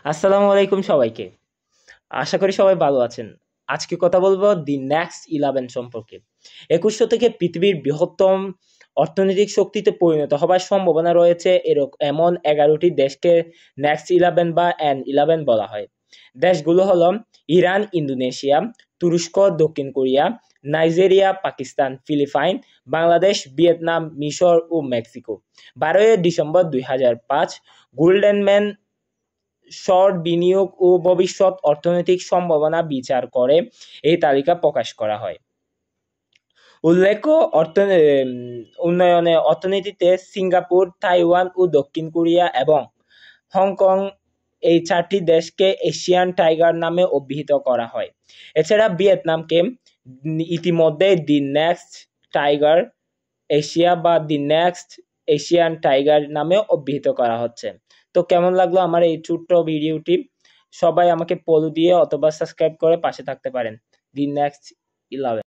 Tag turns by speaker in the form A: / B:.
A: আসসালামু আলাইকুম সবাইকে। আশা করি সবাই ভালো আছেন। আজকে কথা বলবো দি নেক্সট 11 সম্পর্কে। 21 শতকে পৃথিবীর বৃহত্তম অর্থনৈতিক শক্তিতে পরিণত হবার সম্ভাবনা রয়েছে এমন 11টি দেশকে নেক্সট 11 বা N11 বলা হয়। দেশগুলো হলো ইরান, ইন্দোনেশিয়া, তুরস্ক, দক্ষিণ Korea, Nigeria, Pakistan, Philippine, Bangladesh, Vietnam, মিশর ও মেক্সিকো। 12 ডিসেম্বর 2005 গোল্ডেন ম্যান শর্ট বিনিয়োগ ও ভবিষ্যৎ অর্থনৈতিক সম্ভাবনা বিচার করে এই তালিকা প্রকাশ করা হয়। উল্লেখ্য উন্নয়নে অর্থনীতিতে সিঙ্গাপুর, তাইওয়ান ও দক্ষিণ কোরিয়া এবং হংকং এই 4টি দেশকে এশিয়ান টাইগার নামে অভিহিত করা হয়। এছাড়া ভিয়েতনামকে ইতিমধ্যে দি নেক্সট টাইগার এশিয়া বা দি নেক্সট এশিয়ান টাইগার নামে অভিহিত করা হচ্ছে। তো কেমন লাগলো আমার এই ছোট্ট ভিডিওটি? সবাই আমাকে ফলো দিয়ে অথবা সাবস্ক্রাইব করে পাশে থাকতে পারেন। The next 11।